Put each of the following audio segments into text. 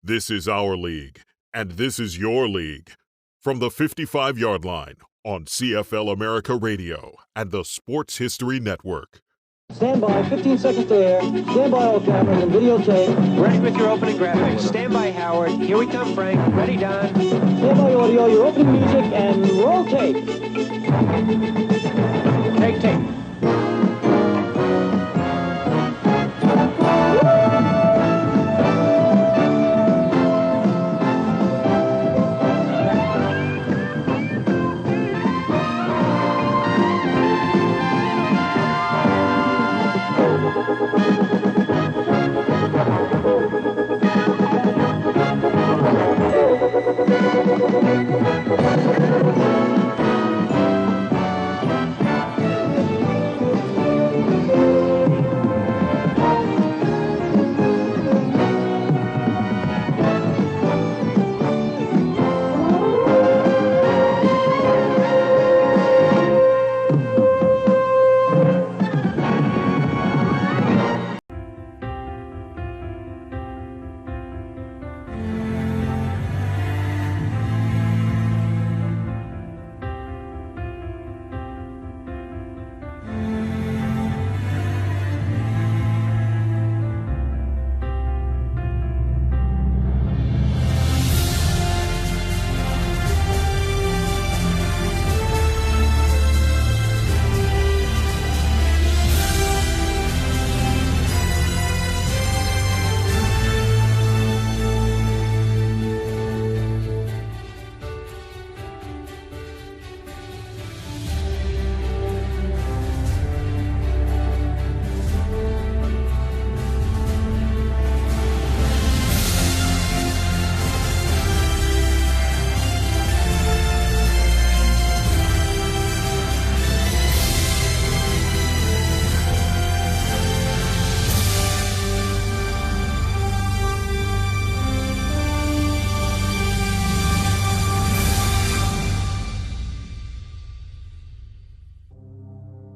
This is our league, and this is your league. From the 55-yard line on CFL America Radio and the Sports History Network. Stand by, 15 seconds to air. Stand by all cameras and videotape. Ready with your opening graphics. Stand by, Howard. Here we come, Frank. Ready, Don. Stand by audio, your opening music, and roll tape. Take tape.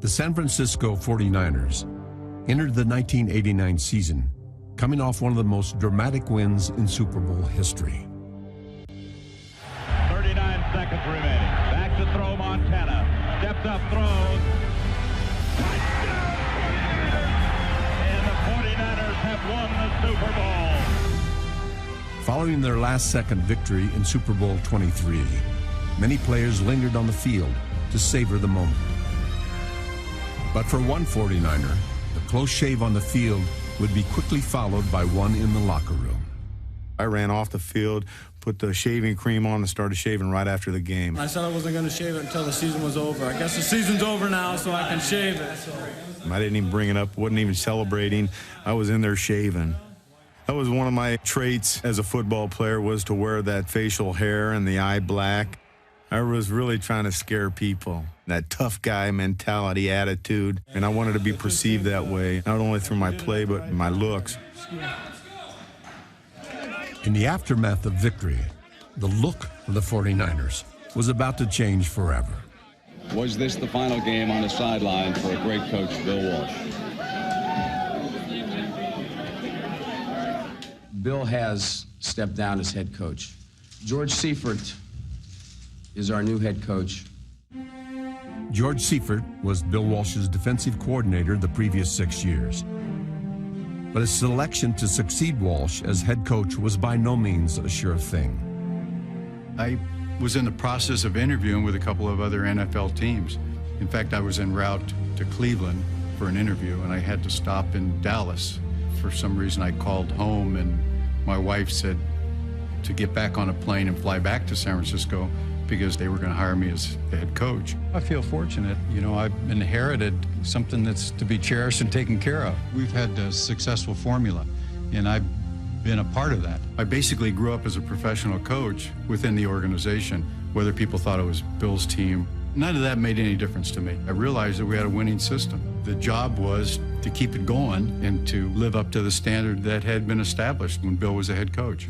The San Francisco 49ers entered the 1989 season coming off one of the most dramatic wins in Super Bowl history. 39 seconds remaining. Back to throw Montana. Steps up, throws. And the 49ers have won the Super Bowl. Following their last-second victory in Super Bowl XXIII, many players lingered on the field to savor the moment. But for one 49er, the close shave on the field would be quickly followed by one in the locker room. I ran off the field, put the shaving cream on, and started shaving right after the game. I said I wasn't going to shave it until the season was over. I guess the season's over now, so I can shave it. I didn't even bring it up, wasn't even celebrating. I was in there shaving. That was one of my traits as a football player, was to wear that facial hair and the eye black. I was really trying to scare people, that tough guy mentality, attitude, and I wanted to be perceived that way, not only through my play, but my looks. In the aftermath of victory, the look of the 49ers was about to change forever. Was this the final game on the sideline for a great coach, Bill Walsh? Bill has stepped down as head coach. George Seifert is our new head coach. George Seifert was Bill Walsh's defensive coordinator the previous 6 years. But his selection to succeed Walsh as head coach was by no means a sure thing. I was in the process of interviewing with a couple of other NFL teams. In fact, I was en route to Cleveland for an interview, and I had to stop in Dallas. For some reason, I called home, and my wife said to get back on a plane and fly back to San Francisco because they were going to hire me as the head coach. I feel fortunate. You know, I've inherited something that's to be cherished and taken care of. We've had a successful formula, and I've been a part of that. I basically grew up as a professional coach within the organization, whether people thought it was Bill's team. None of that made any difference to me. I realized that we had a winning system. The job was to keep it going and to live up to the standard that had been established when Bill was a head coach.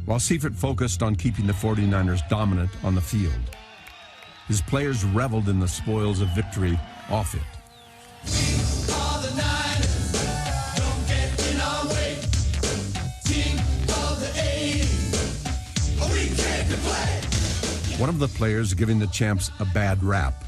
While Seifert focused on keeping the 49ers dominant on the field, his players reveled in the spoils of victory off it. One of the players giving the champs a bad rap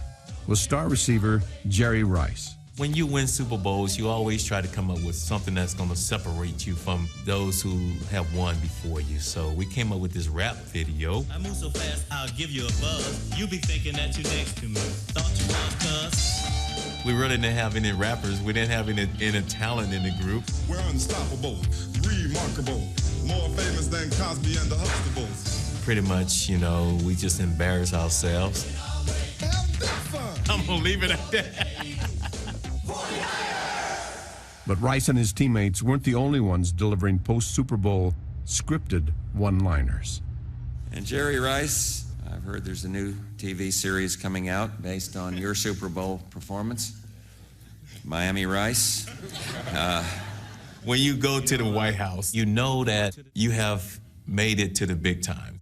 was star receiver Jerry Rice. When you win Super Bowls, you always try to come up with something that's going to separate you from those who have won before you. So we came up with this rap video. I move so fast, I'll give you a buzz. You be thinking that you next to me. Thought you was, cuz. We really didn't have any rappers. We didn't have any talent in the group. We're unstoppable, remarkable, more famous than Cosby and the Huxtables. Pretty much, you know, we just embarrass ourselves. I'm going to leave it at that. But Rice and his teammates weren't the only ones delivering post-Super Bowl scripted one-liners. And Jerry Rice, I've heard there's a new TV series coming out based on your Super Bowl performance. Miami Rice. When you go to the White House, you know that you have made it to the big time.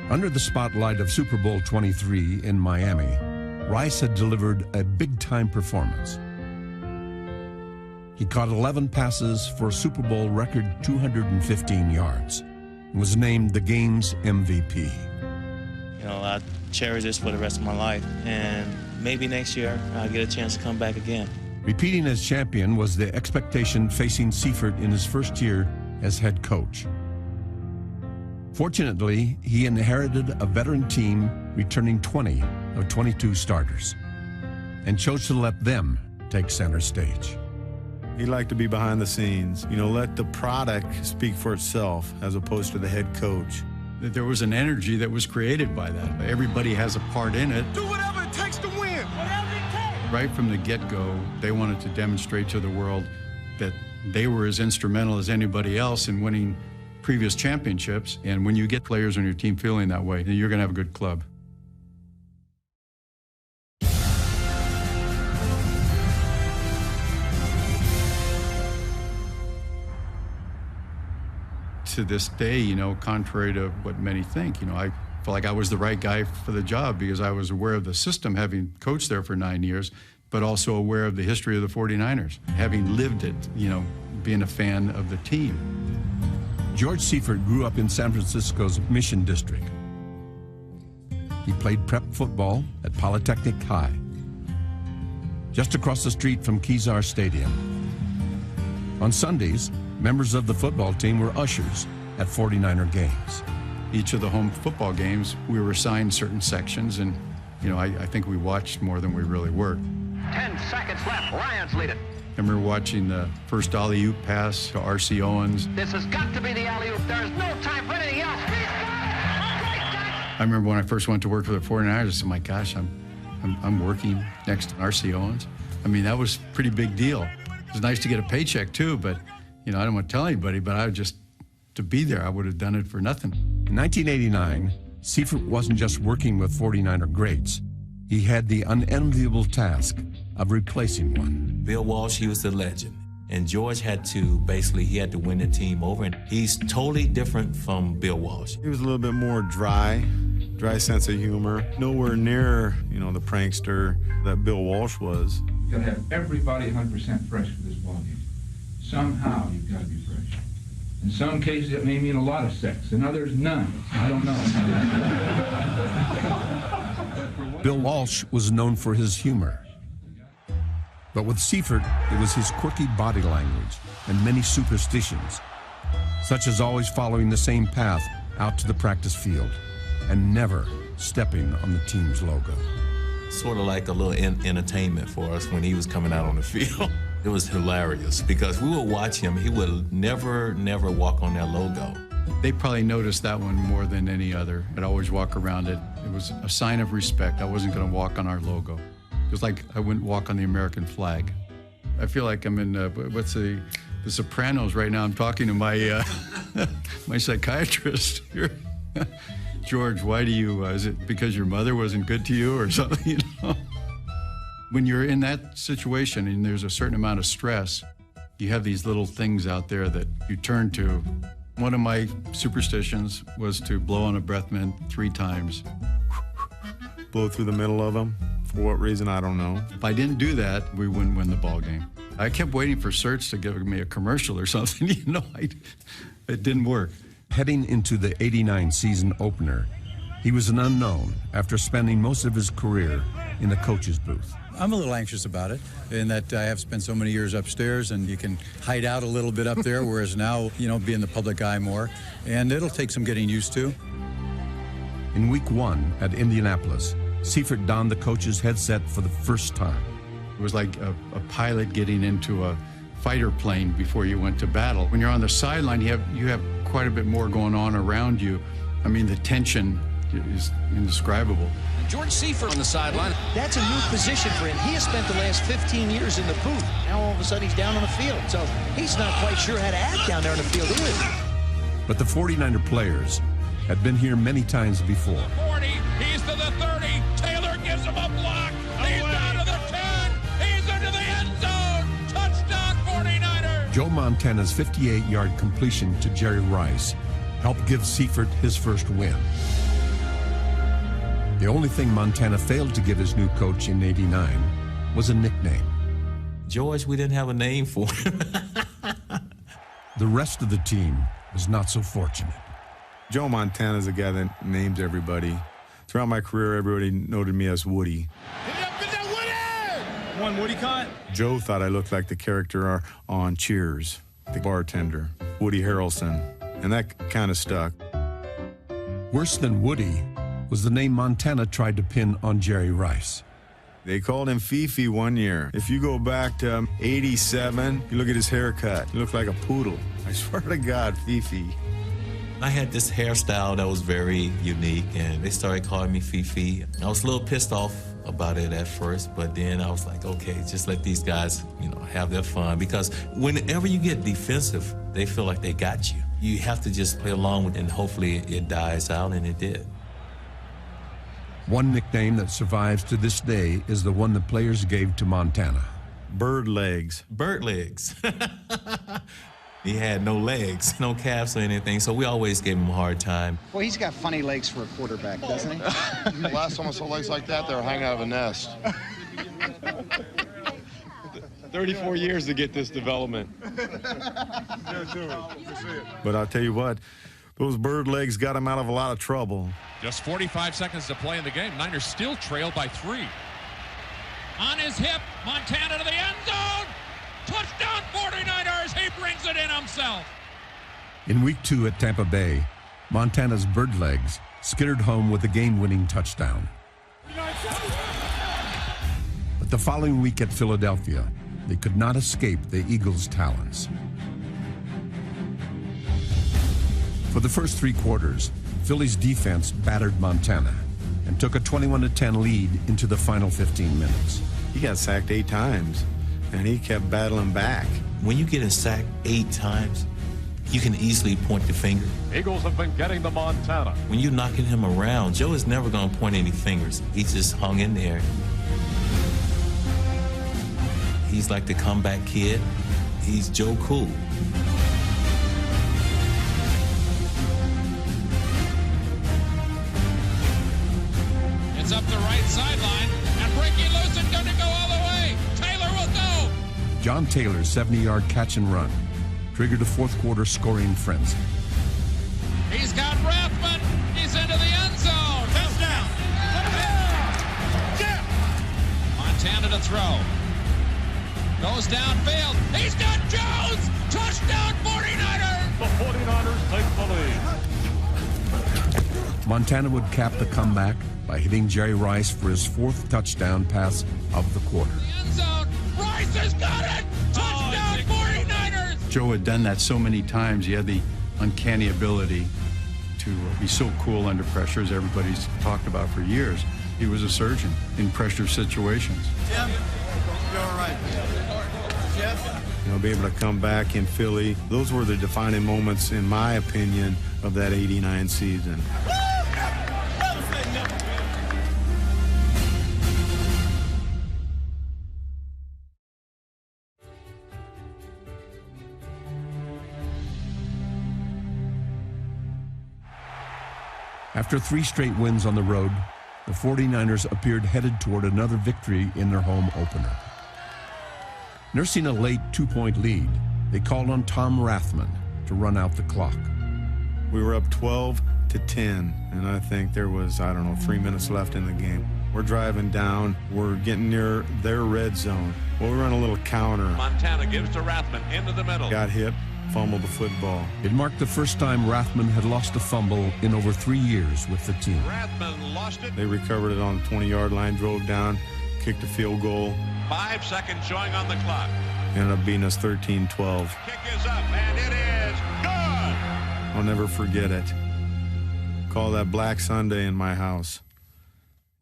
Under the spotlight of Super Bowl XXIII in Miami, Rice had delivered a big-time performance. He caught 11 passes for a Super Bowl record 215 yards and was named the game's MVP. You know, I cherish this for the rest of my life, and maybe next year I'll get a chance to come back again. Repeating as champion was the expectation facing Seifert in his first year as head coach. Fortunately, he inherited a veteran team returning 20 of 22 starters and chose to let them take center stage. He liked to be behind the scenes, you know, let the product speak for itself as opposed to the head coach. There was an energy that was created by that. Everybody has a part in it. Do whatever it takes to win. Whatever it takes. Right from the get-go, they wanted to demonstrate to the world that they were as instrumental as anybody else in winning previous championships. And when you get players on your team feeling that way, then you're going to have a good club. To this day, you know, contrary to what many think, you know, I felt like I was the right guy for the job because I was aware of the system, having coached there for 9 years, but also aware of the history of the 49ers, having lived it, you know, being a fan of the team. George Seifert grew up in San Francisco's Mission District. He played prep football at Polytechnic High, just across the street from Kezar Stadium. On Sundays, members of the football team were ushers at 49er games. Each of the home football games, we were assigned certain sections, and you know, I think we watched more than we really worked. 10 seconds left. Lions lead it. I remember watching the first alley-oop pass to R.C. Owens. This has got to be the alley-oop. There is no time for anything else. I remember when I first went to work for the 49ers, I said, my gosh, I'm working next to R.C. Owens. I mean, that was a pretty big deal. It was nice to get a paycheck too, but you know, I don't want to tell anybody, but I would just, to be there, I would have done it for nothing. In 1989, Seifert wasn't just working with 49er greats. He had the unenviable task of replacing one. Bill Walsh, he was the legend. And George had to, basically, he had to win the team over. And he's totally different from Bill Walsh. He was a little bit more dry sense of humor. Nowhere near, you know, the prankster that Bill Walsh was. You gotta have everybody 100% fresh for this ballgame. Somehow you've got to be fresh. In some cases, it may mean a lot of sex. In others, none. I don't know. Bill Walsh was known for his humor. But with Seifert, it was his quirky body language and many superstitions, such as always following the same path out to the practice field and never stepping on the team's logo. Sort of like a little entertainment for us when he was coming out on the field. It was hilarious because we would watch him. He would never walk on that logo. They probably noticed that one more than any other. I'd always walk around it. It was a sign of respect. I wasn't going to walk on our logo. It was like I wouldn't walk on the American flag. I feel like I'm in, what's the Sopranos right now. I'm talking to my, my psychiatrist here. George, why do you, is it because your mother wasn't good to you or something, you know? When you're in that situation and there's a certain amount of stress, you have these little things out there that you turn to. One of my superstitions was to blow on a breath mint 3 times. Blow through the middle of them. For what reason, I don't know. If I didn't do that, we wouldn't win the ball game. I kept waiting for Search to give me a commercial or something, you know, it didn't work. Heading into the '89 season opener, He was an unknown after spending most of his career in the coach's booth. I'm a little anxious about it, in that I have spent so many years upstairs, and you can hide out a little bit up there, whereas now, be in the public eye more, and it'll take some getting used to. In week 1 at Indianapolis, Seifert donned the coach's headset for the first time. It was like a pilot getting into a fighter plane before you went to battle. When you're on the sideline, you have quite a bit more going on around you. I mean, the tension is indescribable. George Seifert on the sideline. That's a new position for him. He has spent the last 15 years in the booth. Now all of a sudden he's down on the field. So he's not quite sure how to act down there on the field either. But the 49er players had been here many times before. 40, he's to the 30. Taylor gives him a block. He's down to the 10. He's into the end zone. Touchdown 49ers. Joe Montana's 58-yard completion to Jerry Rice helped give Seifert his first win. The only thing Montana failed to give his new coach in '89 was a nickname. George, we didn't have a name for him. The rest of the team was not so fortunate. Joe Montana's a guy that names everybody. Throughout my career, everybody noted me as Woody. One Woody caught. Joe thought I looked like the character on Cheers, the bartender, Woody Harrelson, and that kind of stuck. Worse than Woody was the name Montana tried to pin on Jerry Rice. They called him Fifi one year. If you go back to '87, you look at his haircut, he looked like a poodle. I swear to God, Fifi. I had this hairstyle that was very unique, and they started calling me Fifi. I was a little pissed off about it at first, but then I was like, okay, just let these guys, have their fun, because whenever you get defensive, they feel like they got you. You have to just play along with it, and hopefully it dies out, and it did. One nickname that survives to this day is the one the players gave to Montana. Bird legs. Bird legs. He had no legs, no calves or anything, so we always gave him a hard time. Well, he's got funny legs for a quarterback, doesn't he? The last time I saw legs like that, they were hanging out of a nest. 34 years to get this development. But I'll tell you what, those bird legs got him out of a lot of trouble. Just 45 seconds to play in the game. Niners still trail by 3. On his hip, Montana to the end zone. Touchdown 49ers. He brings it in himself. In week 2 at Tampa Bay, Montana's bird legs skittered home with a game-winning touchdown. But the following week at Philadelphia, they could not escape the Eagles' talons. For the first 3 quarters, Philly's defense battered Montana and took a 21-10 lead into the final 15 minutes. He got sacked 8 times, and he kept battling back. When you get sacked 8 times, you can easily point the finger. Eagles have been getting the Montana. When you're knocking him around, Joe is never going to point any fingers. He just hung in there. He's like the comeback kid. He's Joe Cool. It's up the right sideline, and breaking loose and going to go all the way. Taylor will go. John Taylor's 70-yard catch and run triggered a fourth-quarter scoring frenzy. He's got Rathman. He's into the end zone. Touchdown. Montana to throw. Goes downfield. He's got Jones. Touchdown 49ers. The 49ers take the lead. Montana would cap the comeback by hitting Jerry Rice for his 4th touchdown pass of the quarter. End zone. Rice has got it. Touchdown 49ers. Joe had done that so many times. He had the uncanny ability to be so cool under pressure, as everybody's talked about for years. He was a surgeon in pressure situations. Jim, you're all right. Jeff? Be able to come back in Philly. Those were the defining moments, in my opinion, of that '89 season. After 3 straight wins on the road, the 49ers appeared headed toward another victory in their home opener. Nursing a late 2-point lead, they called on Tom Rathman to run out the clock. We were up 12-10, and I think there was, 3 minutes left in the game. We're driving down. We're getting near their red zone. Well, we run a little counter. Montana gives to Rathman into the middle. Got hit, fumbled the football. It marked the first time Rathman had lost a fumble in over 3 years with the team. Rathman lost it. They recovered it on the 20-yard line, drove down, kicked a field goal. 5 seconds showing on the clock. Ended up beating us 13-12. Kick is up, and it is good. I'll never forget it. Call that Black Sunday in my house.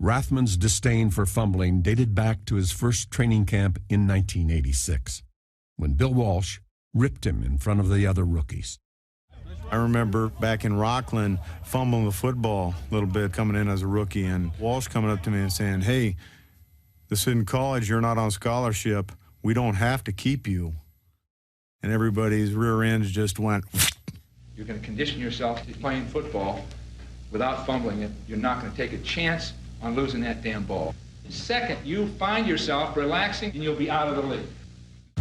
Rathman's disdain for fumbling dated back to his first training camp in 1986, when Bill Walsh ripped him in front of the other rookies. I remember back in Rockland fumbling the football a little bit coming in as a rookie, and Walsh coming up to me and saying, "Hey, this isn't college, you're not on scholarship, we don't have to keep you." And everybody's rear ends just went. You're going to condition yourself to playing football without fumbling it. You're not going to take a chance on losing that damn ball. Second, you find yourself relaxing and you'll be out of the league.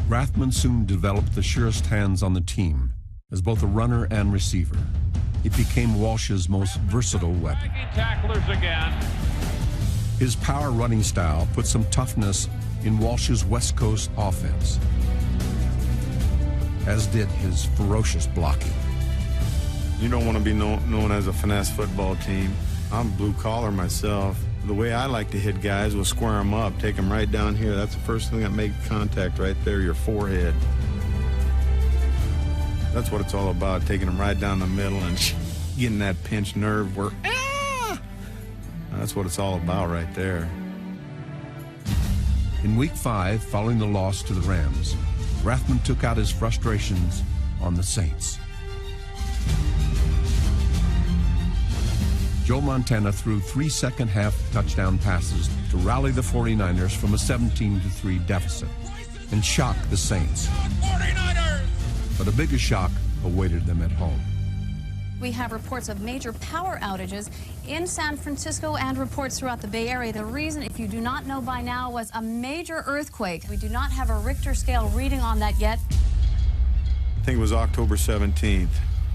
Rathman soon developed the surest hands on the team as both a runner and receiver. It became Walsh's most versatile weapon. Tacklers again. His power running style put some toughness in Walsh's West Coast offense, as did his ferocious blocking. You don't want to be known as a finesse football team. I'm blue collar myself. The way I like to hit guys was square them up, take them right down here. That's the first thing that makes contact right there, your forehead. That's what it's all about, taking them right down the middle and getting that pinched nerve where, That's what it's all about right there. In Week 5, following the loss to the Rams, Rathman took out his frustrations on the Saints. Joe Montana threw 3 second-half touchdown passes to rally the 49ers from a 17-3 deficit and shock the Saints. But a bigger shock awaited them at home. We have reports of major power outages in San Francisco and reports throughout the Bay Area. The reason, if you do not know by now, was a major earthquake. We do not have a Richter scale reading on that yet. I think it was October 17th.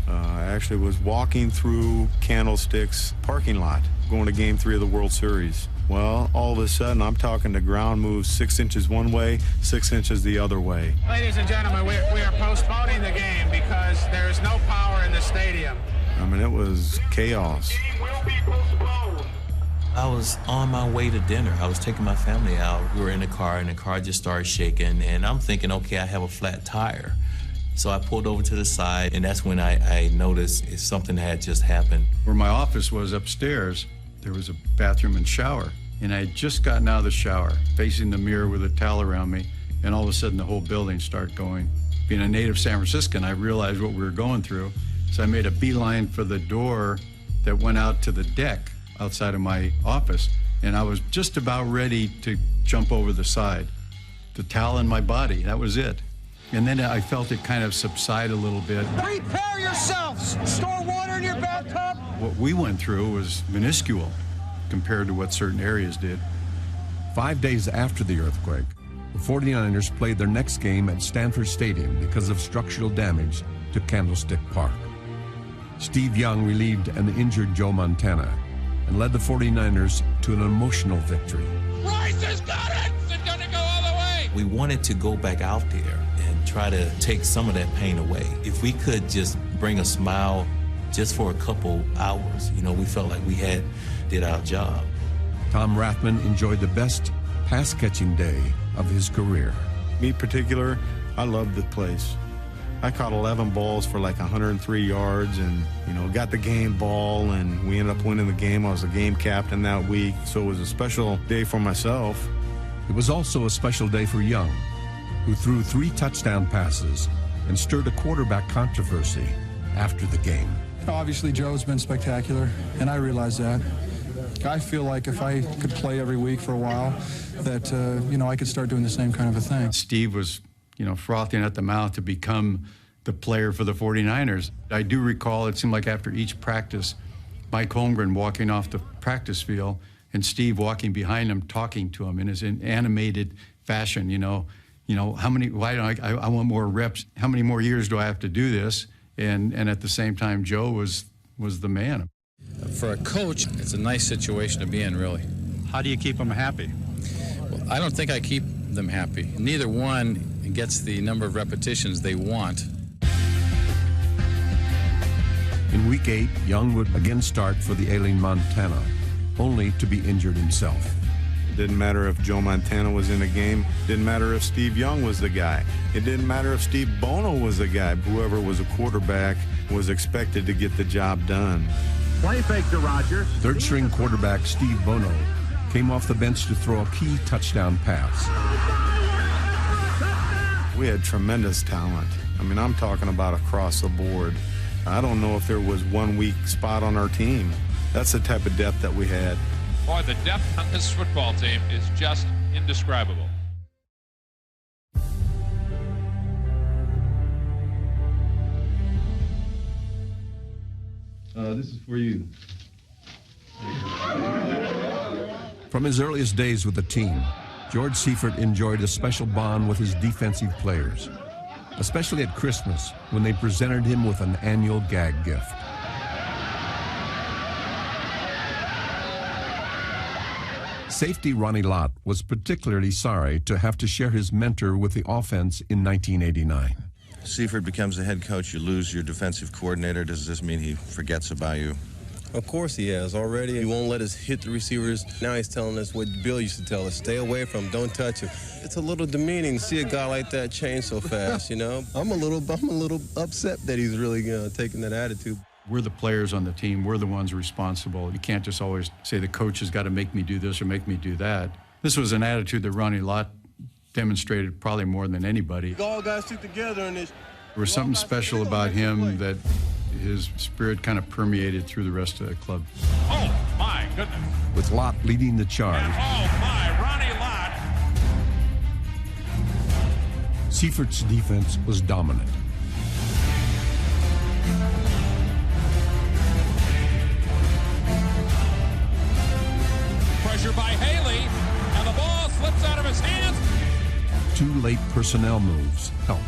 I actually was walking through Candlestick's parking lot, going to Game 3 of the World Series. Well, all of a sudden, I'm talking the ground moves 6 inches one way, 6 inches the other way. Ladies and gentlemen, we are postponing the game because there is no power in the stadium. I mean, it was chaos. The game will be postponed. I was on my way to dinner. I was taking my family out. We were in the car, and the car just started shaking, and I'm thinking, okay, I have a flat tire. So I pulled over to the side, and that's when I noticed something had just happened. Where my office was upstairs, there was a bathroom and shower. And I had just gotten out of the shower, facing the mirror with a towel around me, and all of a sudden the whole building started going. Being a native San Franciscan, I realized what we were going through. So I made a beeline for the door that went out to the deck outside of my office. And I was just about ready to jump over the side. The towel in my body, that was it. And then I felt it kind of subside a little bit. Prepare yourselves! Store water in your bathtub! What we went through was minuscule compared to what certain areas did. 5 days after the earthquake, the 49ers played their next game at Stanford Stadium because of structural damage to Candlestick Park. Steve Young relieved an injured Joe Montana and led the 49ers to an emotional victory. Rice has got it! It's gonna go all the way! We wanted to go back out there and try to take some of that pain away. If we could just bring a smile just for a couple hours, we felt like we did our job. Tom Rathman enjoyed the best pass-catching day of his career. Me in particular, I loved the place. I caught 11 balls for like 103 yards and, got the game ball, and we ended up winning the game. I was the game captain that week, so it was a special day for myself. It was also a special day for Young, who threw 3 touchdown passes and stirred a quarterback controversy after the game. Obviously, Joe's been spectacular, and I realize that. I feel like if I could play every week for a while, that, I could start doing the same kind of a thing. Steve was, frothing at the mouth to become the player for the 49ers. I do recall, it seemed like after each practice, Mike Holmgren walking off the practice field and Steve walking behind him, talking to him in his animated fashion, how many, I want more reps, how many more years do I have to do this? And at the same time, Joe was the man. For a coach, it's a nice situation to be in, really. How do you keep them happy? Well, I don't think I keep them happy. Neither one gets the number of repetitions they want. In Week 8, Young would again start for the ailing Montana, only to be injured himself. It didn't matter if Joe Montana was in the game. It didn't matter if Steve Young was the guy. It didn't matter if Steve Bono was the guy. Whoever was a quarterback was expected to get the job done. Play fake to Rogers. Third-string quarterback Steve Bono came off the bench to throw a key touchdown pass. We had tremendous talent. I mean, I'm talking about across the board. I don't know if there was one weak spot on our team. That's the type of depth that we had. Boy, the depth on this football team is just indescribable. This is for you. From his earliest days with the team, George Seifert enjoyed a special bond with his defensive players, especially at Christmas when they presented him with an annual gag gift. Safety Ronnie Lott was particularly sorry to have to share his mentor with the offense in 1989. Seifert becomes the head coach, you lose your defensive coordinator. Does this mean he forgets about you? Of course he has. Already, he won't let us hit the receivers. Now he's telling us what Bill used to tell us, stay away from him, don't touch him. It's a little demeaning to see a guy like that change so fast, you know? I'm a little upset that he's really taking that attitude. We're the players on the team. We're the ones responsible. You can't just always say the coach has got to make me do this or make me do that. This was an attitude that Ronnie Lott demonstrated probably more than anybody. All guys stick together in this. There was something special about him that his spirit kind of permeated through the rest of the club. Oh, my goodness. With Lott leading the charge. Oh, my, Ronnie Lott. Seifert's defense was dominant. Pressure by Haley, and the ball slips out of his hands. 2 late personnel moves helped.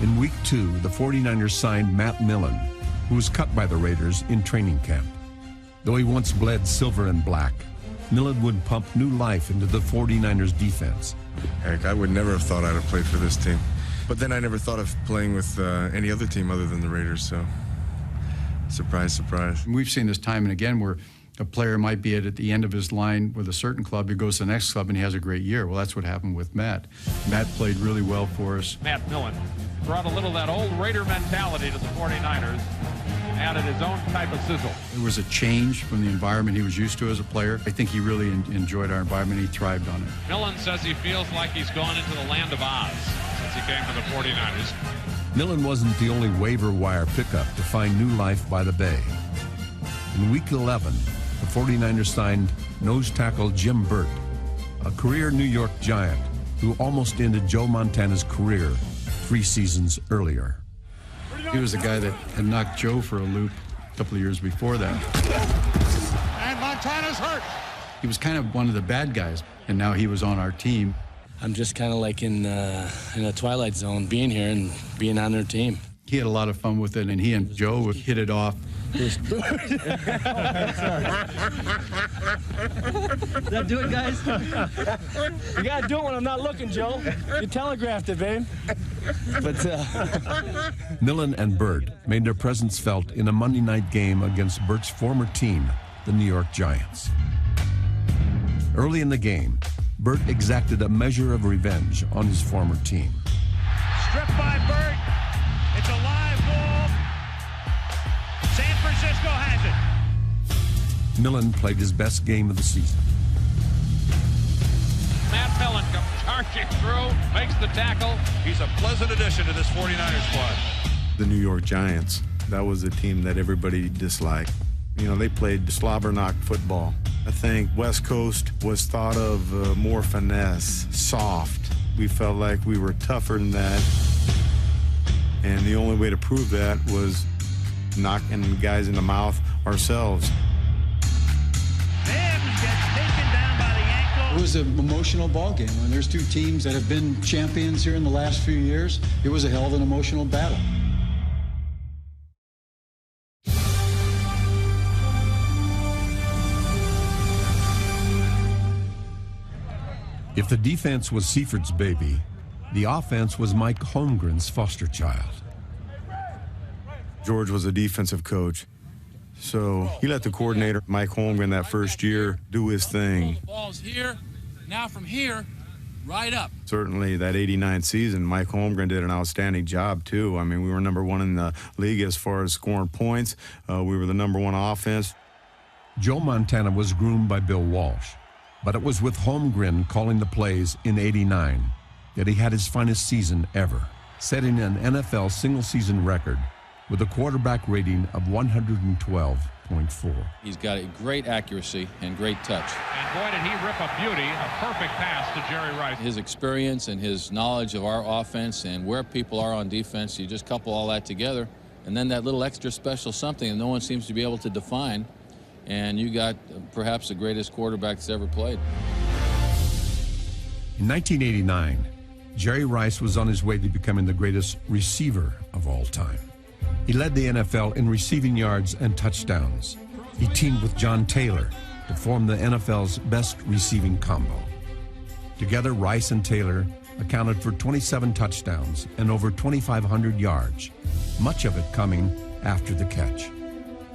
In Week 2, the 49ers signed Matt Millen, who was cut by the Raiders in training camp. Though he once bled silver and black, Millen would pump new life into the 49ers defense. Heck, I would never have thought I'd have played for this team. But then I never thought of playing with any other team other than the Raiders, so surprise, surprise. We've seen this time and again where a player might be at the end of his line with a certain club, he goes to the next club and he has a great year. Well, that's what happened with Matt. Matt played really well for us. Matt Millen brought a little of that old Raider mentality to the 49ers, added his own type of sizzle. It was a change from the environment he was used to as a player. I think he really enjoyed our environment. He thrived on it. Millen says he feels like he's gone into the land of Oz since he came to the 49ers. Millen wasn't the only waiver wire pickup to find new life by the Bay. In Week 11, the 49ers signed nose tackle Jim Burt, a career New York Giant who almost ended Joe Montana's career 3 seasons earlier. He was the guy that had knocked Joe for a loop a couple of years before that. And Montana's hurt. He was kind of one of the bad guys, and now he was on our team. I'm just kind of like in a twilight zone, being here and being on their team. He had a lot of fun with it, and he and Joe would hit it off. Does that do it, guys? You gotta do it when I'm not looking, Joe. You telegraphed it, babe. But Millen and Burt made their presence felt in a Monday night game against Burt's former team, the New York Giants. Early in the game, Burt exacted a measure of revenge on his former team. Stripped by Burt. It's a live ball. San Francisco has it. Millen played his best game of the season. Matt Millen comes charging through, makes the tackle. He's a pleasant addition to this 49ers squad. The New York Giants, that was a team that everybody disliked. You know, they played slobber knock football. I think West Coast was thought of more finesse, soft. We felt like we were tougher than that. And the only way to prove that was knocking guys in the mouth ourselves. Mims gets taken down by the ankle. It was an emotional ball game. When there's 2 teams that have been champions here in the last few years, it was a hell of an emotional battle. If the defense was Seifert's baby, the offense was Mike Holmgren's foster child. George was a defensive coach, so he let the coordinator, Mike Holmgren, that first year, do his thing. Ball's here, now from here, right up. Certainly that '89 season, Mike Holmgren did an outstanding job, too. I mean, we were #1 in the league as far as scoring points. We were the #1 offense. Joe Montana was groomed by Bill Walsh, but it was with Holmgren calling the plays in '89 that he had his finest season ever, setting an NFL single-season record with a quarterback rating of 112.4. He's got a great accuracy and great touch. And boy, did he rip a beauty, a perfect pass to Jerry Rice. His experience and his knowledge of our offense and where people are on defense, you just couple all that together, and then that little extra special something that no one seems to be able to define, and you got perhaps the greatest quarterback that's ever played. In 1989, Jerry Rice was on his way to becoming the greatest receiver of all time. He led the NFL in receiving yards and touchdowns. He teamed with John Taylor to form the NFL's best receiving combo. Together, Rice and Taylor accounted for 27 touchdowns and over 2,500 yards, much of it coming after the catch.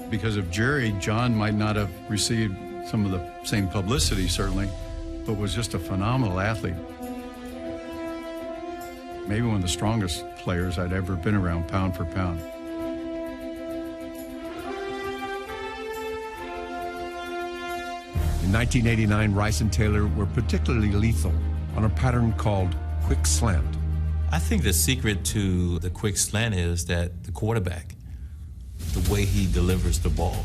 Because of Jerry, John might not have received some of the same publicity, certainly, but was just a phenomenal athlete. Maybe one of the strongest players I'd ever been around, pound for pound. In 1989, Rice and Taylor were particularly lethal on a pattern called quick slant. I think the secret to the quick slant is that the quarterback, the way he delivers the ball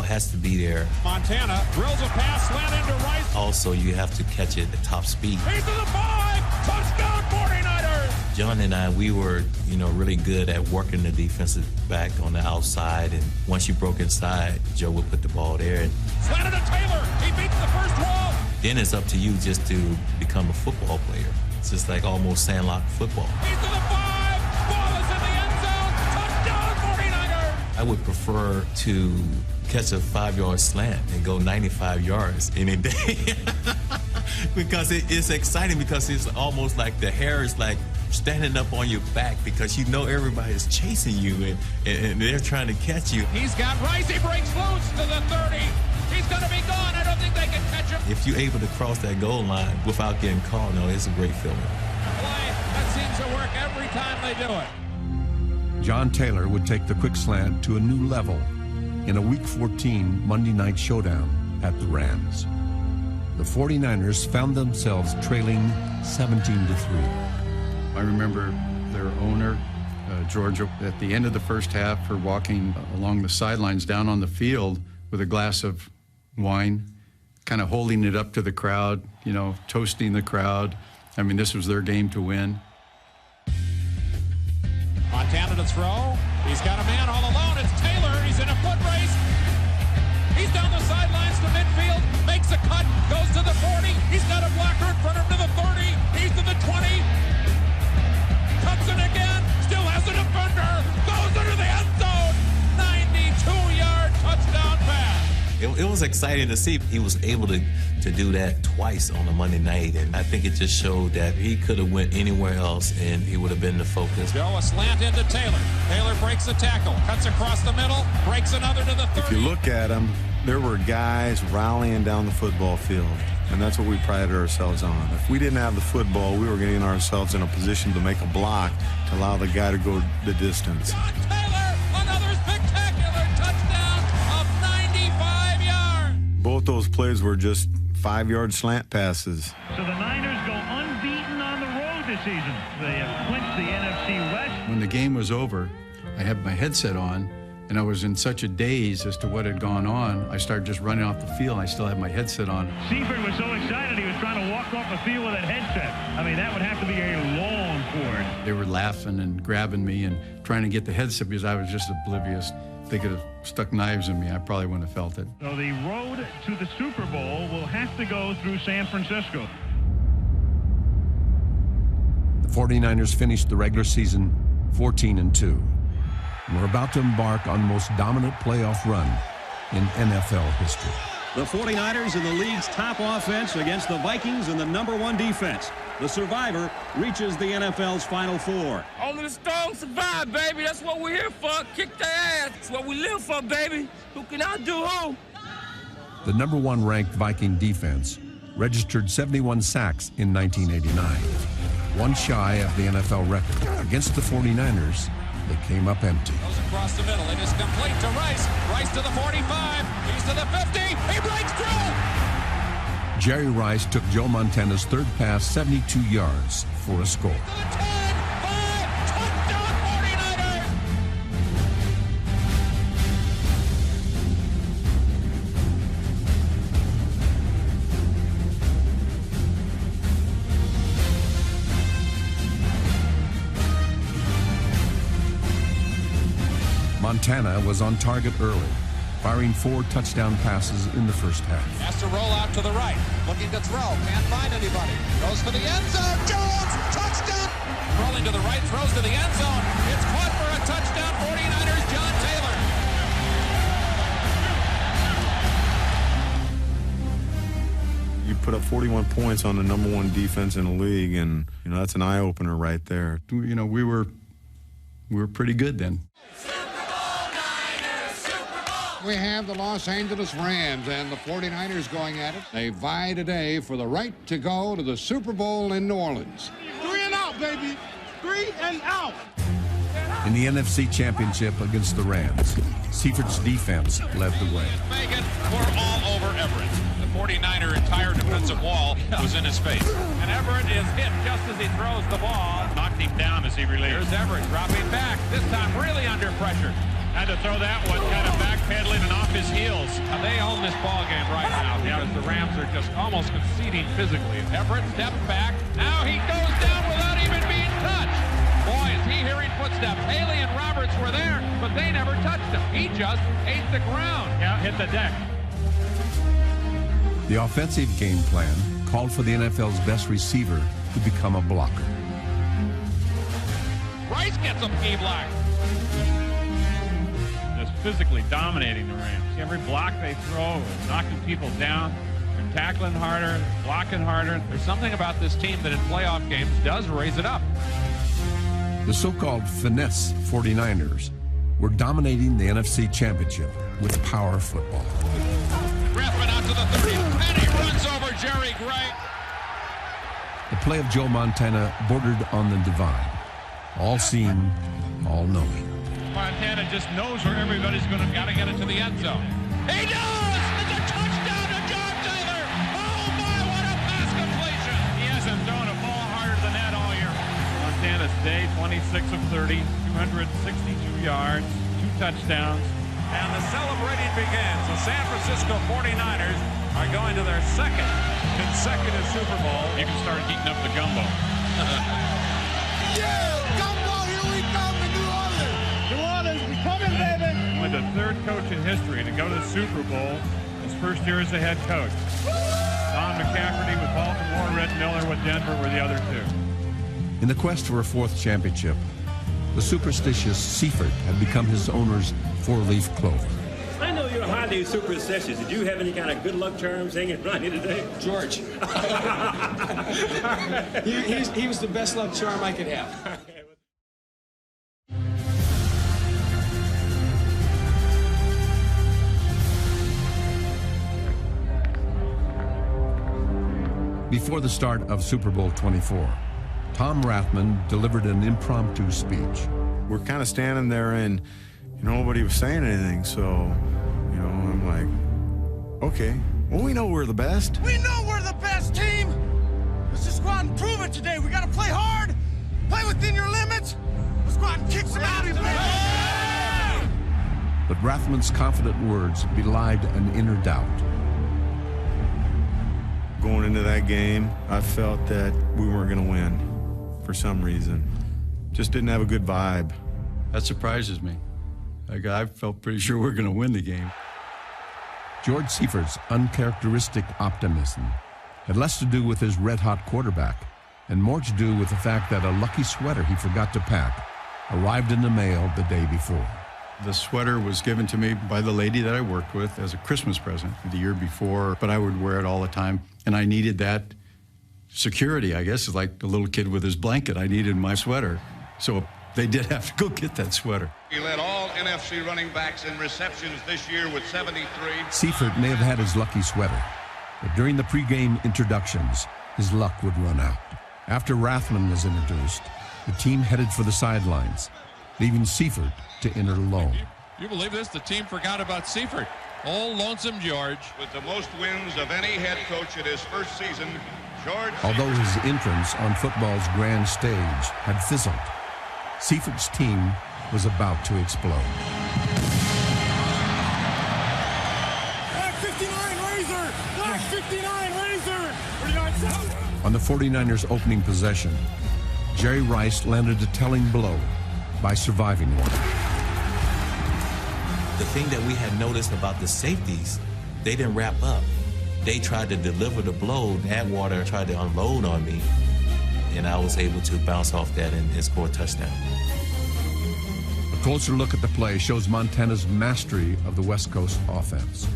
has to be there. Montana drills a pass, slant into Rice. Also, you have to catch it at top speed. He's to the 5, touchdown 49ers! John and I, we were, really good at working the defensive back on the outside, and once you broke inside, Joe would put the ball there. And slanted to Taylor, he beats the first wall. Then it's up to you just to become a football player. It's just like almost sandlot football. He's to the 5, ball is in the end zone, touchdown 49ers! I would prefer to catch a 5-yard slant and go 95 yards any day. Because it's exciting, because it's almost like the hair is like standing up on your back, because everybody's chasing you and they're trying to catch you. He's got Rice, he breaks loose to the 30. He's going to be gone. I don't think they can catch him. If you're able to cross that goal line without getting caught, it's a great feeling. Play that seems to work every time they do it. John Taylor would take the quick slant to a new level in a Week 14 Monday night showdown at the Rams. The 49ers found themselves trailing 17-3. I remember their owner, George, at the end of the first half, for walking along the sidelines down on the field with a glass of wine, kind of holding it up to the crowd, toasting the crowd. I mean, this was their game to win. Montana to throw. He's got a man all alone. It's Taylor. He's in a foot race. He's down the sidelines to midfield, makes a cut, goes to the 40. He's got a blocker in front of him to the 30. He's to the 20. Cuts it again. Still has a defender. Goes into the end zone. 92-yard touchdown pass. It was exciting to see. He was able to do that twice on a Monday night, and I think it just showed that he could have went anywhere else and he would have been the focus. Joe, a slant into Taylor. Taylor breaks the tackle, cuts across the middle, breaks another to the 30. If you look at him, there were guys rallying down the football field, and that's what we prided ourselves on. If we didn't have the football, we were getting ourselves in a position to make a block to allow the guy to go the distance. John Taylor, another spectacular touchdown of 95 yards. Both those plays were just 5-yard slant passes. So the Niners go unbeaten on the road this season. They have clinched the NFC West. When the game was over, I had my headset on, and I was in such a daze as to what had gone on. I started just running off the field. I still had my headset on. Seifert was so excited he was trying to walk off the field with that headset. I mean, that would have to be a long cord. They were laughing and grabbing me and trying to get the headset because I was just oblivious. If they could have stuck knives in me, I probably wouldn't have felt it. So the road to the Super Bowl will have to go through San Francisco. The 49ers finished the regular season 14-2. And we're about to embark on the most dominant playoff run in NFL history. The 49ers in the league's top offense against the Vikings in the #1 defense. The survivor reaches the NFL's Final Four. Only the strong survive, baby. That's what we're here for. Kick their ass. That's what we live for, baby. Who can outdo who? The #1 ranked Viking defense registered 71 sacks in 1989. One shy of the NFL record. Against the 49ers, they came up empty. Goes across the middle. It is complete to Rice. Rice to the 45. He's to the 50. He breaks through. Jerry Rice took Joe Montana's third pass 72 yards for a score. Montana was on target early, firing 4 touchdown passes in the first half. Has to roll out to the right. Looking to throw. Can't find anybody. Goes for the end zone. Jones! Touchdown! Rolling to the right. Throws to the end zone. It's caught for a touchdown. 49ers, John Taylor. You put up 41 points on the #1 defense in the league, and, you know, that's an eye-opener right there. You know, we were pretty good then. We have the Los Angeles Rams and the 49ers going at it. They vie today for the right to go to the Super Bowl in New Orleans. 3 and out, baby. 3 and out. In the NFC Championship against the Rams, Seifert's defense led the way. Megan, we're all over Everett. The 49er entire defensive wall was in his face. And Everett is hit just as he throws the ball. Knocked him down as he released. Here's Everett dropping back, this time really under pressure. Had to throw that one kind of backpedaling and off his heels. Now they own this ball game right now because the Rams are just almost conceding physically. Everett steps back. Now he goes down without even being touched. Boy, is he hearing footsteps. Haley and Roberts were there, but they never touched him. He just ate the ground. Yeah, hit the deck. The offensive game plan called for the NFL's best receiver to become a blocker. Rice gets a key block. Just physically dominating the Rams. Every block they throw, knocking people down. They're tackling harder, they're blocking harder. There's something about this team that in playoff games does raise it up. The so-called finesse 49ers were dominating the NFC Championship with power football. Rathman out to the 30, and he runs over Jerry Gray. The play of Joe Montana bordered on the divine. All-seeing, all-knowing. Montana just knows where everybody's gotta get it to the end zone. He does! It's a touchdown to John Taylor! Oh my, what a pass completion! He hasn't thrown a ball harder than that all year. Montana's day, 26 of 30, 262 yards, 2 touchdowns. And the celebrating begins. The San Francisco 49ers are going to their 2nd consecutive Super Bowl. You can start heating up the gumbo. Yeah, gumbo, here we come to New Orleans. New Orleans, we coming, baby. Only the 3rd coach in history to go to the Super Bowl his first year as a head coach. Don McCafferty with Baltimore, Red Miller with Denver were the other 2. In the quest for a 4th championship, the superstitious Seifert had become his owner's 4-leaf clover. I know you're highly superstitious. Did you have any kind of good luck charms hanging around here today? George. he was the best luck charm I could have. Before the start of Super Bowl XXIV, Tom Rathman delivered an impromptu speech. We're kind of standing there and, you know, nobody was saying anything, so, you know, I'm like, okay, well, we know we're the best. We know we're the best team. Let's just go out and prove it today. We got to play hard, play within your limits. Let's go out and kick some out of here. But Rathman's confident words belied an inner doubt. Going into that game, I felt that we weren't going to win for some reason. Just didn't have a good vibe. That surprises me. I felt pretty sure we're going to win the game. George Seifert's uncharacteristic optimism had less to do with his red-hot quarterback and more to do with the fact that a lucky sweater he forgot to pack arrived in the mail the day before. The sweater was given to me by the lady that I worked with as a Christmas present the year before, but I would wear it all the time, and I needed that security, I guess. It's like the little kid with his blanket. I needed my sweater. So they did have to go get that sweater. He led all NFC running backs in receptions this year with 73. Seifert may have had his lucky sweater, but during the pregame introductions, his luck would run out. After Rathman was introduced, the team headed for the sidelines, leaving Seifert to enter alone. You believe this? The team forgot about Seifert. Old Lonesome George. With the most wins of any head coach at his first season, George Although his entrance on football's grand stage had fizzled, Seifert's team was about to explode. Black 59 Razor! Black 59 Razor! 49 South! On the 49ers' opening possession, Jerry Rice landed a telling blow by surviving one. The thing that we had noticed about the safeties, they didn't wrap up. They tried to deliver the blow. Atwater tried to unload on me, and I was able to bounce off that and score a touchdown. A closer look at the play shows Montana's mastery of the West Coast offense.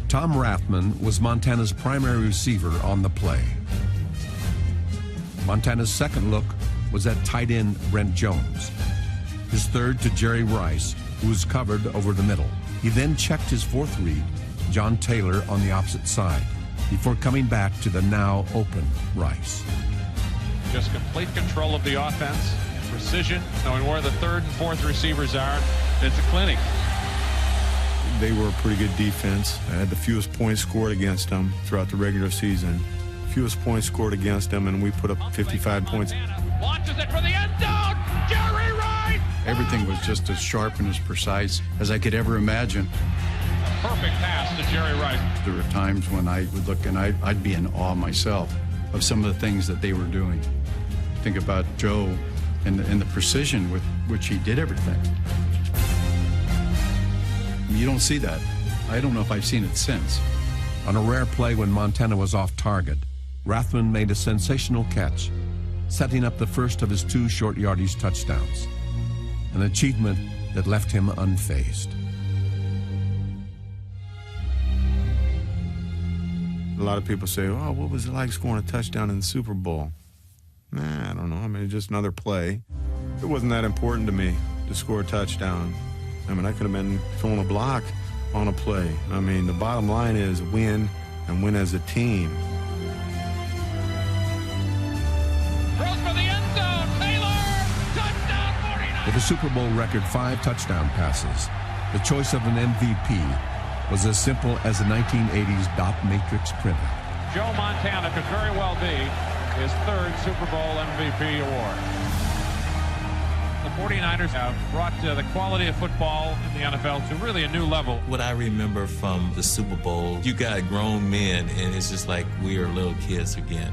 Tom Rathman was Montana's primary receiver on the play. Montana's second look was at tight end Brent Jones. His third to Jerry Rice, who was covered over the middle. He then checked his fourth read, John Taylor, on the opposite side, before coming back to the now open Rice. Just complete control of the offense, precision, knowing where the third and fourth receivers are. It's a clinic. They were a pretty good defense. I had the fewest points scored against them throughout the regular season. Fewest points scored against them, and we put up 55 points. Launches it for the end zone. Jerry Rice. Everything was just as sharp and as precise as I could ever imagine. A perfect pass to Jerry Rice. There were times when I would look and I'd be in awe myself of some of the things that they were doing. Think about Joe and the precision with which he did everything. You don't see that. I don't know if I've seen it since. On a rare play when Montana was off target, Rathman made a sensational catch, setting up the first of his 2 short yardage touchdowns, an achievement that left him unfazed. A lot of people say, oh, what was it like scoring a touchdown in the Super Bowl? Nah, I don't know. I mean, it's just another play. It wasn't that important to me to score a touchdown. I mean, I could have been throwing a block on a play. I mean, the bottom line is win and win as a team. Throws for the end zone. Taylor. Touchdown 49. With a Super Bowl record 5 touchdown passes, the choice of an MVP was as simple as a 1980s dot matrix printer. Joe Montana could very well be his 3rd Super Bowl MVP award. The 49ers have brought the quality of football in the NFL to really a new level. What I remember from the Super Bowl, you got grown men, and it's just like we are little kids again.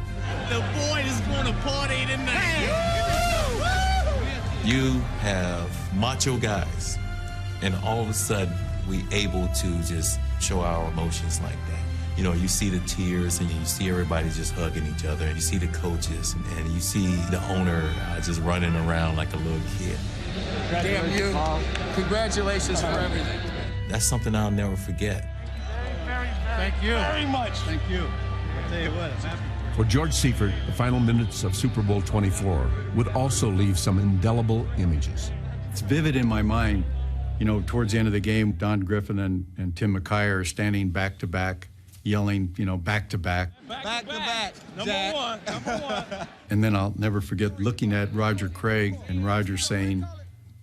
The boy is going to party tonight. You have macho guys, and all of a sudden, we able to just show our emotions like that. You know, you see the tears, and you see everybody just hugging each other, and you see the coaches, and you see the owner just running around like a little kid. Damn you. Congratulations for everything. That's something I'll never forget. Thank you. Very much. Thank you. I'll tell you what, I'm happy. For George Seifert, the final minutes of Super Bowl XXIV would also leave some indelible images. It's vivid in my mind. You know, towards the end of the game, Don Griffin and Tim McKay are standing back to back, yelling, you know, back to back. Back to back. Number one. And then I'll never forget looking at Roger Craig and Roger saying,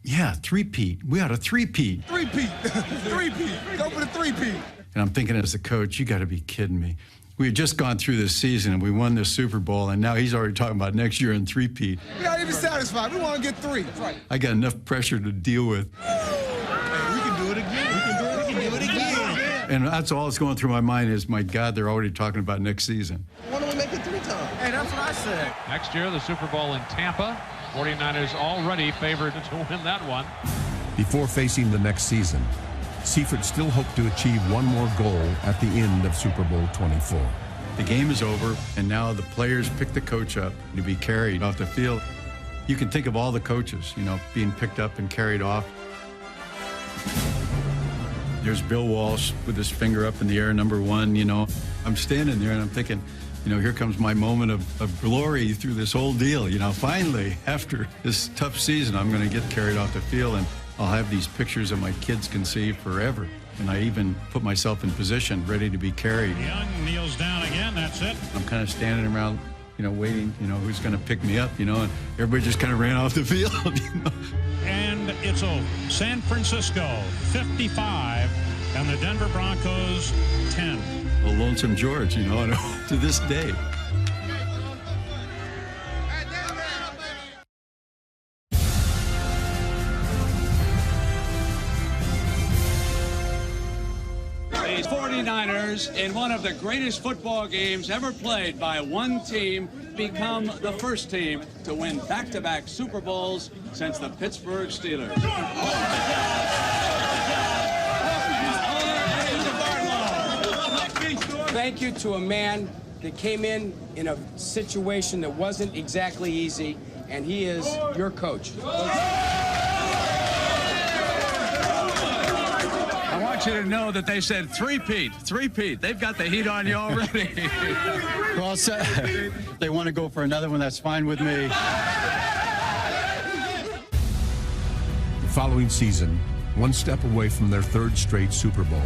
yeah, three-peat. We ought to three-peat. Three-peat. Three-peat. Go for the three-peat. And I'm thinking as a coach, you got to be kidding me. We had just gone through this season and we won this Super Bowl, and now he's already talking about next year in three-peat. We got to be satisfied. We want to get 3. That's right. I got enough pressure to deal with. Hey, we can do it again. We can do it again. And that's all that's going through my mind is, my God, they're already talking about next season. Why don't we make it 3 times? Hey, that's what I said. Next year, the Super Bowl in Tampa. 49ers already favored to win that one. Before facing the next season, Seifert still hoped to achieve one more goal at the end of Super Bowl XXIV. The game is over, and now the players pick the coach up to be carried off the field. You can think of all the coaches, you know, being picked up and carried off. There's Bill Walsh with his finger up in the air, number one, you know. I'm standing there and I'm thinking, you know, here comes my moment of glory through this whole deal. You know, finally, after this tough season, I'm going to get carried off the field and I'll have these pictures that my kids can see forever. And I even put myself in position, ready to be carried. Young kneels down again, that's it. I'm kind of standing around, you know, waiting, you know, who's going to pick me up, you know, and everybody just kind of ran off the field, you know. And it's over. San Francisco, 55, and the Denver Broncos, 10. A lonesome George, you know, to this day. The 49ers, in one of the greatest football games ever played by one team, become the first team to win back-to-back Super Bowls since the Pittsburgh Steelers. Thank you to a man that came in a situation that wasn't exactly easy, and he is your coach. I want you to know that they said three-peat. They've got the heat on you already. Well, they want to go for another one, that's fine with me. The following season, one step away from their third straight Super Bowl,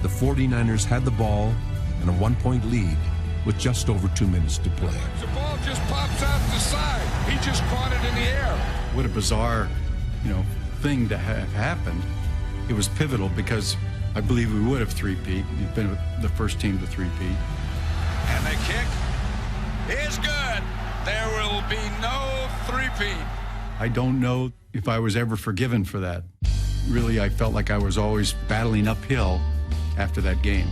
the 49ers had the ball and a 1-point lead with just over 2 minutes to play. The ball just pops out the side. He just caught it in the air. What a bizarre, you know, thing to have happened. It was pivotal because I believe we would have three-peat. We've been the first team to three-peat. And the kick is good. There will be no three-peat. I don't know if I was ever forgiven for that. Really, I felt like I was always battling uphill after that game.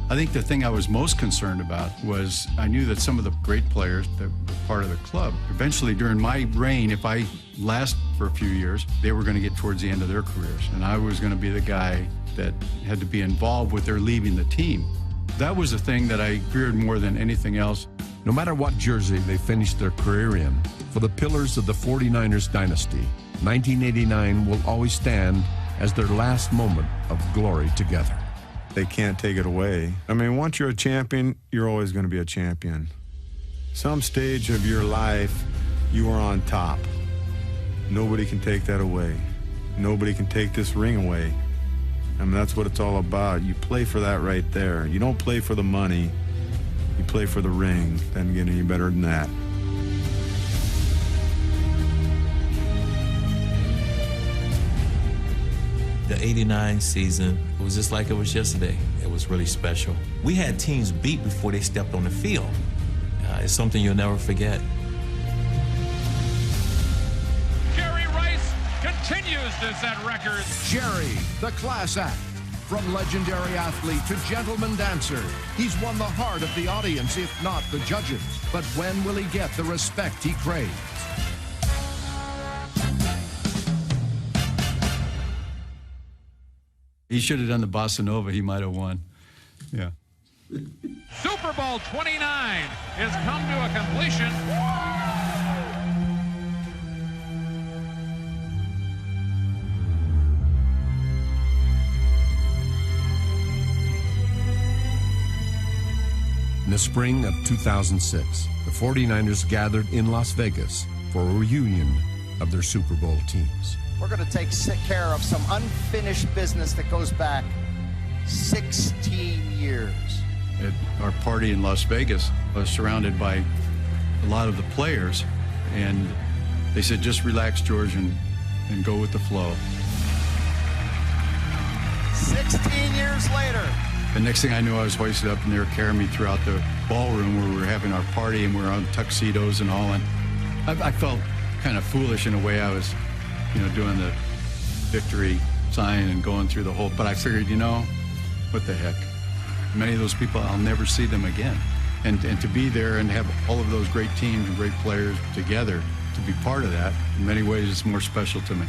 I think the thing I was most concerned about was I knew that some of the great players that were part of the club, eventually during my reign, if I last for a few years, they were going to get towards the end of their careers. And I was going to be the guy that had to be involved with their leaving the team. That was the thing that I feared more than anything else. No matter what jersey they finished their career in, for the pillars of the 49ers dynasty, 1989 will always stand as their last moment of glory together. They can't take it away. I mean, once you're a champion, you're always going to be a champion. Some stage of your life, you are on top. Nobody can take that away. Nobody can take this ring away. I mean, that's what it's all about. You play for that right there. You don't play for the money. You play for the ring. Doesn't get any better than that. The 89 season, it was just like it was yesterday. It was really special. We had teams beat before they stepped on the field. It's something you'll never forget. Jerry Rice continues to set records. Jerry, the class act. From legendary athlete to gentleman dancer, he's won the heart of the audience, if not the judges. But when will he get the respect he craves? He should have done the bossa nova. He might have won. Yeah. Super Bowl XXIX has come to a completion. In the spring of 2006, the 49ers gathered in Las Vegas for a reunion of their Super Bowl teams. We're going to take care of some unfinished business that goes back 16 years. At our party in Las Vegas, I was surrounded by a lot of the players, and they said, just relax, George, and go with the flow. 16 years later. The next thing I knew, I was hoisted up, and they were carrying me throughout the ballroom where we were having our party, and we were on tuxedos and all, and I felt kind of foolish in a way. I was, you know, doing the victory sign and going through the whole, but I figured, you know, what the heck? Many of those people, I'll never see them again. And to be there and have all of those great teams and great players together, to be part of that, in many ways, it's more special to me.